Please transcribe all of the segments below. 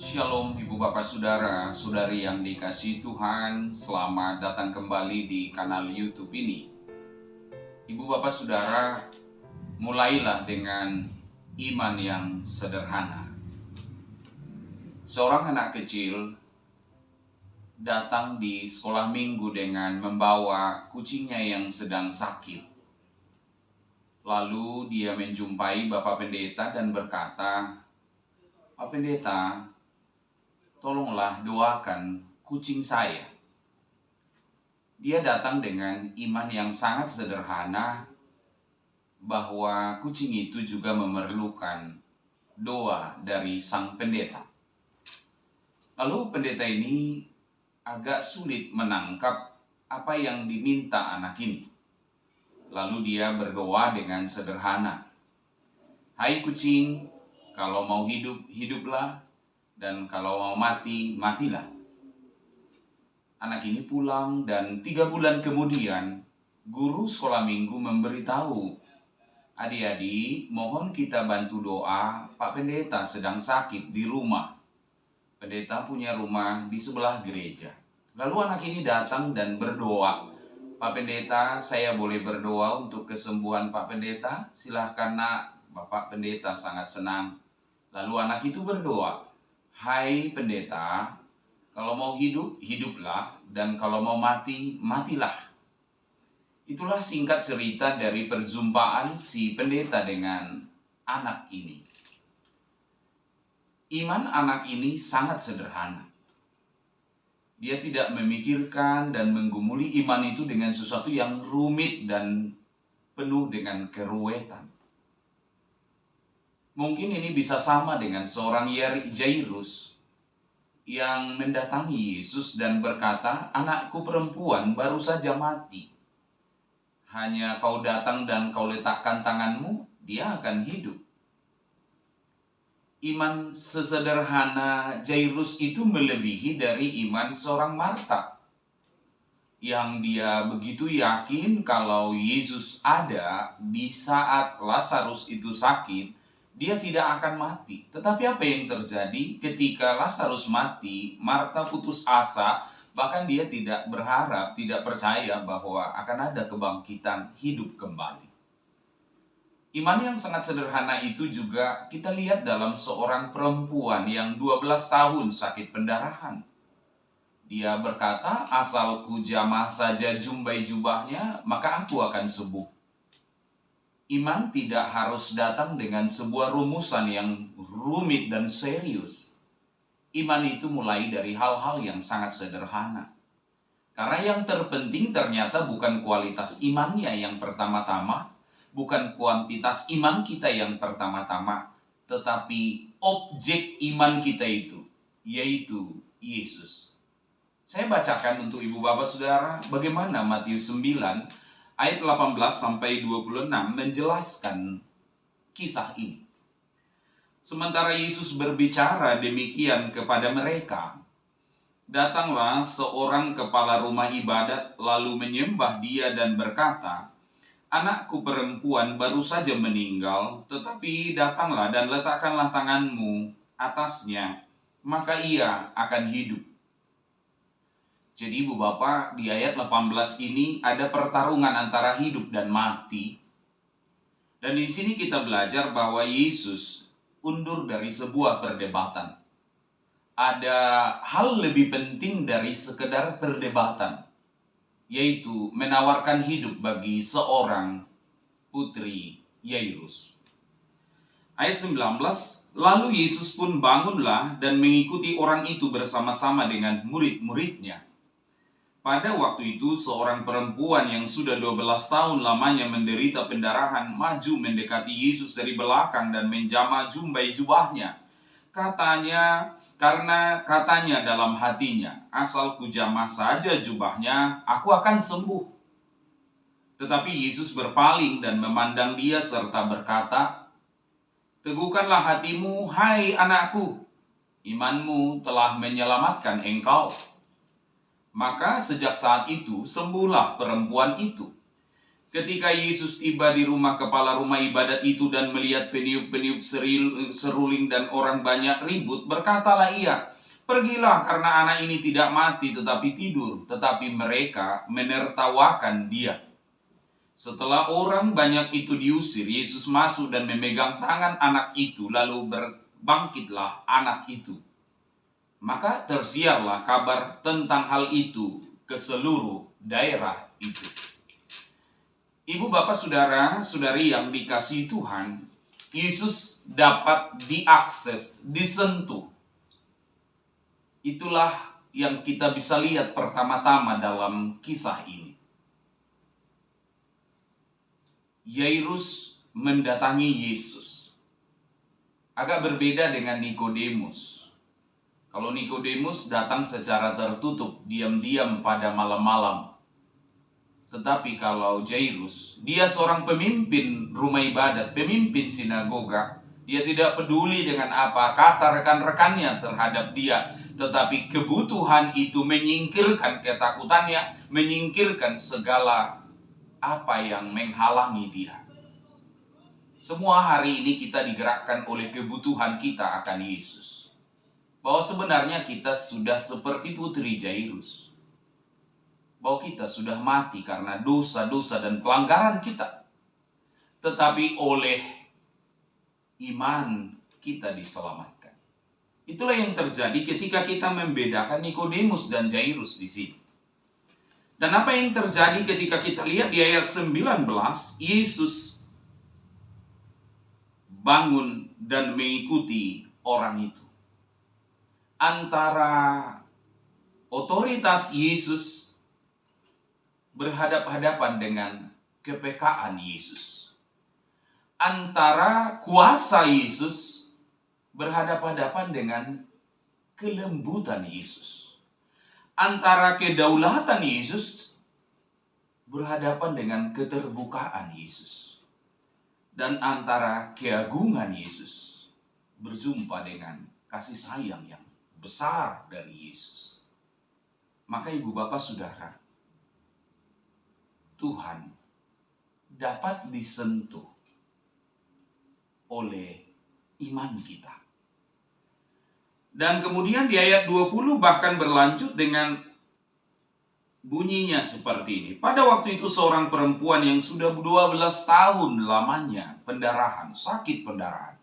Shalom Ibu Bapak Saudara, Saudari yang dikasihi Tuhan, selamat datang kembali di kanal YouTube ini. Ibu Bapak Saudara, mulailah dengan iman yang sederhana. Seorang anak kecil datang di sekolah minggu dengan membawa kucingnya yang sedang sakit. Lalu dia menjumpai Bapak Pendeta dan berkata, "Pak Pendeta, tolonglah doakan kucing saya." Dia datang dengan iman yang sangat sederhana bahwa kucing itu juga memerlukan doa dari sang pendeta. Lalu pendeta ini agak sulit menangkap apa yang diminta anak ini. Lalu dia berdoa dengan sederhana. "Hai kucing, kalau mau hidup, hiduplah. Dan kalau mau mati, matilah." Anak ini pulang dan 3 bulan kemudian guru sekolah minggu memberitahu, "Adik-adik, mohon kita bantu doa, Pak Pendeta sedang sakit di rumah." Pendeta punya rumah di sebelah gereja. Lalu anak ini datang dan berdoa, "Pak Pendeta, saya boleh berdoa untuk kesembuhan Pak Pendeta? Silahkan nak." Bapak Pendeta sangat senang. Lalu anak itu berdoa, "Hai pendeta, kalau mau hidup, hiduplah, dan kalau mau mati, matilah." Itulah singkat cerita dari perjumpaan si pendeta dengan anak ini. Iman anak ini sangat sederhana. Dia tidak memikirkan dan menggumuli iman itu dengan sesuatu yang rumit dan penuh dengan keruwetan. Mungkin ini bisa sama dengan seorang Jairus yang mendatangi Yesus dan berkata, "Anakku perempuan baru saja mati. Hanya kau datang dan kau letakkan tanganmu, dia akan hidup." Iman sesederhana Jairus itu melebihi dari iman seorang Marta, yang dia begitu yakin kalau Yesus ada di saat Lazarus itu sakit, dia tidak akan mati. Tetapi apa yang terjadi ketika Lazarus mati? Marta putus asa, bahkan dia tidak berharap, tidak percaya bahwa akan ada kebangkitan hidup kembali. Iman yang sangat sederhana itu juga kita lihat dalam seorang perempuan yang 12 tahun sakit pendarahan. Dia berkata, "Asalku jamah saja jumbai jubahnya, maka aku akan sembuh." Iman tidak harus datang dengan sebuah rumusan yang rumit dan serius. Iman itu mulai dari hal-hal yang sangat sederhana. Karena yang terpenting ternyata bukan kualitas imannya yang pertama-tama, bukan kuantitas iman kita yang pertama-tama, tetapi objek iman kita itu, yaitu Yesus. Saya bacakan untuk Ibu Bapak Saudara bagaimana Matius 9 ayat 18 sampai 26 menjelaskan kisah ini. Sementara Yesus berbicara demikian kepada mereka, datanglah seorang kepala rumah ibadat lalu menyembah dia dan berkata, "Anakku perempuan baru saja meninggal, tetapi datanglah dan letakkanlah tanganmu atasnya, maka ia akan hidup." Jadi Ibu Bapak, di ayat 18 ini ada pertarungan antara hidup dan mati. Dan di sini kita belajar bahwa Yesus undur dari sebuah perdebatan. Ada hal lebih penting dari sekedar perdebatan, yaitu menawarkan hidup bagi seorang putri Yairus. Ayat 19, lalu Yesus pun bangunlah dan mengikuti orang itu bersama-sama dengan murid-muridnya. Pada waktu itu seorang perempuan yang sudah 12 tahun lamanya menderita pendarahan maju mendekati Yesus dari belakang dan menjamah jumbai jubahnya. Katanya dalam hatinya, "Asal kujamah saja jubahnya, aku akan sembuh." Tetapi Yesus berpaling dan memandang dia serta berkata, "Teguhkanlah hatimu, hai anakku, imanmu telah menyelamatkan engkau." Maka sejak saat itu sembuhlah perempuan itu. Ketika Yesus tiba di rumah kepala rumah ibadat itu dan melihat peniup-peniup seruling dan orang banyak ribut, berkatalah ia, "Pergilah, karena anak ini tidak mati tetapi tidur." Tetapi mereka menertawakan dia. Setelah orang banyak itu diusir, Yesus masuk dan memegang tangan anak itu, lalu berbangkitlah anak itu. Maka tersiarlah kabar tentang hal itu ke seluruh daerah itu. Ibu, bapak, saudara, saudari yang dikasihi Tuhan, Yesus dapat diakses, disentuh. Itulah yang kita bisa lihat pertama-tama dalam kisah ini. Yairus mendatangi Yesus. Agak berbeda dengan Nikodemus. Kalau Nikodemus datang secara tertutup, diam-diam pada malam-malam. Tetapi kalau Jairus, dia seorang pemimpin rumah ibadat, pemimpin sinagoga. Dia tidak peduli dengan apa kata rekan-rekannya terhadap dia. Tetapi kebutuhan itu menyingkirkan ketakutannya, menyingkirkan segala apa yang menghalangi dia. Semua hari ini kita digerakkan oleh kebutuhan kita akan Yesus. Bahwa sebenarnya kita sudah seperti putri Jairus. Bahwa kita sudah mati karena dosa-dosa dan pelanggaran kita. Tetapi oleh iman kita diselamatkan. Itulah yang terjadi ketika kita membedakan Nikodemus dan Jairus di sini. Dan apa yang terjadi ketika kita lihat di ayat 19, Yesus bangun dan mengikuti orang itu. Antara otoritas Yesus berhadap-hadapan dengan kepekaan Yesus. Antara kuasa Yesus berhadap-hadapan dengan kelembutan Yesus. Antara kedaulatan Yesus berhadapan dengan keterbukaan Yesus. Dan antara keagungan Yesus berjumpa dengan kasih sayang yang besar dari Yesus. Maka ibu, bapak, saudara, Tuhan dapat disentuh oleh iman kita. Dan kemudian di ayat 20 bahkan berlanjut dengan bunyinya seperti ini. Pada waktu itu seorang perempuan yang sudah 12 tahun lamanya pendarahan, sakit pendarahan.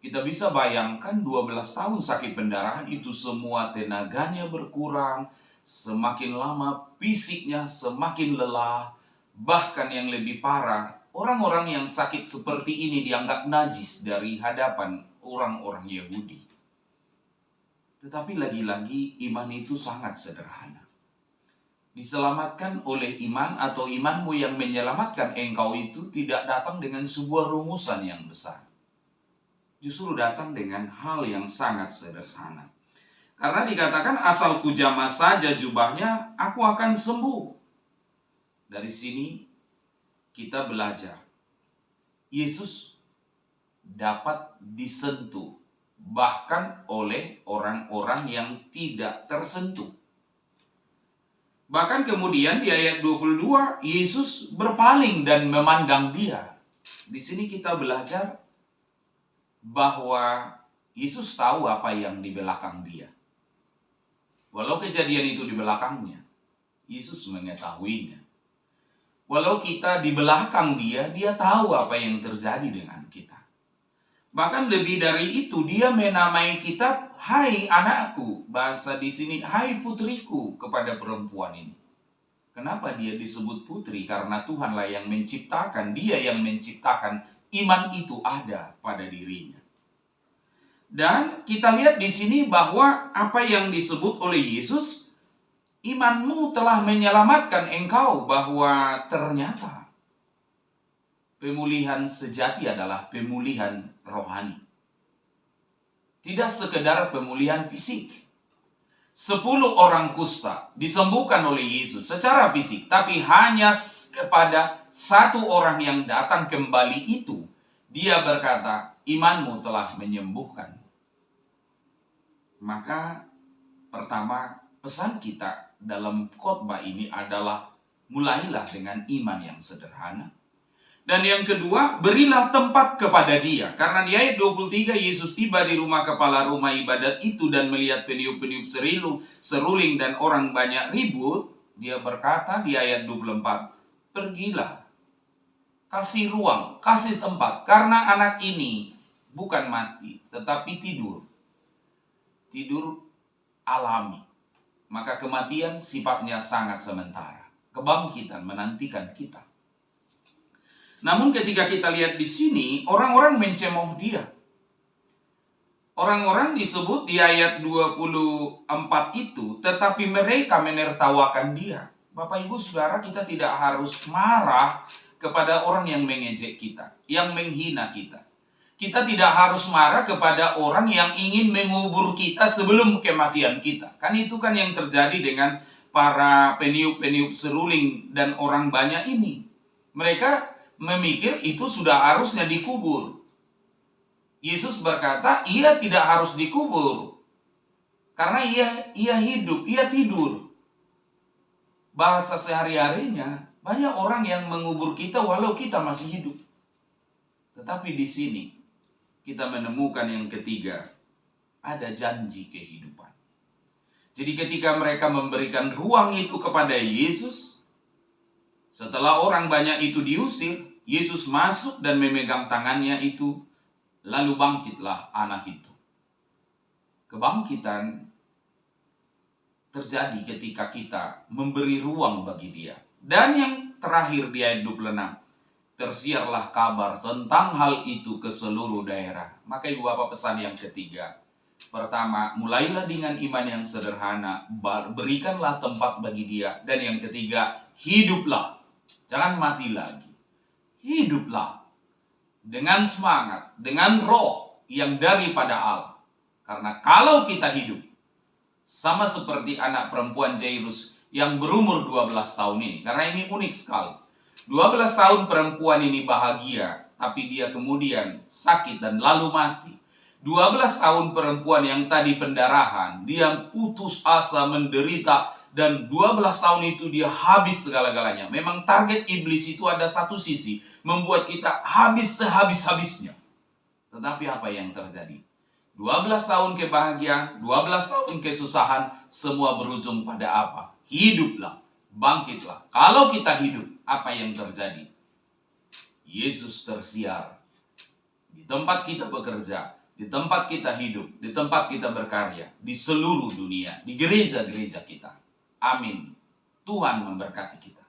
Kita bisa bayangkan 12 tahun sakit pendarahan itu semua tenaganya berkurang, semakin lama fisiknya semakin lelah. Bahkan yang lebih parah, orang-orang yang sakit seperti ini dianggap najis dari hadapan orang-orang Yahudi. Tetapi lagi-lagi iman itu sangat sederhana. Diselamatkan oleh iman atau imanmu yang menyelamatkan engkau itu tidak datang dengan sebuah rumusan yang besar. Justru datang dengan hal yang sangat sederhana. Karena dikatakan asal kujamah saja jubahnya, aku akan sembuh. Dari sini kita belajar, Yesus dapat disentuh bahkan oleh orang-orang yang tidak tersentuh. Bahkan kemudian di ayat 22, Yesus berpaling dan memandang dia. Di sini kita belajar bahwa Yesus tahu apa yang di belakang dia. Walau kejadian itu di belakangnya, Yesus mengetahuinya. Walau kita di belakang dia, dia tahu apa yang terjadi dengan kita. Bahkan lebih dari itu, dia menamai kita, hai anakku. Bahasa di sini, hai putriku kepada perempuan ini. Kenapa dia disebut putri? Karena Tuhanlah yang menciptakan, dia yang menciptakan iman itu ada pada dirinya. Dan kita lihat di sini bahwa apa yang disebut oleh Yesus, imanmu telah menyelamatkan engkau, bahwa ternyata pemulihan sejati adalah pemulihan rohani. Tidak sekedar pemulihan fisik. 10 orang kusta disembuhkan oleh Yesus secara fisik, tapi hanya kepada satu orang yang datang kembali itu, dia berkata, imanmu telah menyembuhkan. Maka pertama, pesan kita dalam khotbah ini adalah mulailah dengan iman yang sederhana. Dan yang kedua, berilah tempat kepada dia. Karena di ayat 23, Yesus tiba di rumah kepala rumah ibadat itu dan melihat peniup-peniup seruling dan orang banyak ribut. Dia berkata di ayat 24, pergilah, kasih ruang, kasih tempat. Karena anak ini bukan mati, tetapi tidur. Tidur alami. Maka kematian sifatnya sangat sementara. Kebangkitan menantikan kita. Namun ketika kita lihat di sini, orang-orang mencemooh dia. Orang-orang disebut di ayat 24 itu, tetapi mereka menertawakan dia. Bapak Ibu Saudara, kita tidak harus marah kepada orang yang mengejek kita, yang menghina kita. Kita tidak harus marah kepada orang yang ingin mengubur kita sebelum kematian kita. Kan itu kan yang terjadi dengan para peniup-peniup seruling dan orang banyak ini. Mereka memikir itu sudah harusnya dikubur. Yesus berkata, ia tidak harus dikubur. Karena ia hidup, ia tidur. Bahasa sehari-harinya, banyak orang yang mengubur kita walau kita masih hidup. Tetapi di sini, kita menemukan yang ketiga, ada janji kehidupan. Jadi ketika mereka memberikan ruang itu kepada Yesus, setelah orang banyak itu diusir, Yesus masuk dan memegang tangannya itu, lalu bangkitlah anak itu. Kebangkitan terjadi ketika kita memberi ruang bagi dia. Dan yang terakhir di ayat 26, tersiarlah kabar tentang hal itu ke seluruh daerah. Maka Ibu Bapak pesan yang ketiga. Pertama, mulailah dengan iman yang sederhana, berikanlah tempat bagi dia. Dan yang ketiga, hiduplah. Jangan mati lagi. Hiduplah dengan semangat, dengan roh yang daripada Allah. Karena kalau kita hidup, sama seperti anak perempuan Jairus yang berumur 12 tahun ini. Karena ini unik sekali. 12 tahun perempuan ini bahagia, tapi dia kemudian sakit dan lalu mati. 12 tahun perempuan yang tadi pendarahan, dia putus asa, menderita, dan 12 tahun itu dia habis segala-galanya. Memang target iblis itu ada satu sisi, membuat kita habis sehabis-habisnya. Tetapi apa yang terjadi? 12 tahun kebahagiaan, 12 tahun kesusahan, semua berujung pada apa? Hiduplah, bangkitlah. Kalau kita hidup, apa yang terjadi? Yesus tersiar di tempat kita bekerja, di tempat kita hidup, di tempat kita berkarya, di seluruh dunia, di gereja-gereja kita. Amin. Tuhan memberkati kita.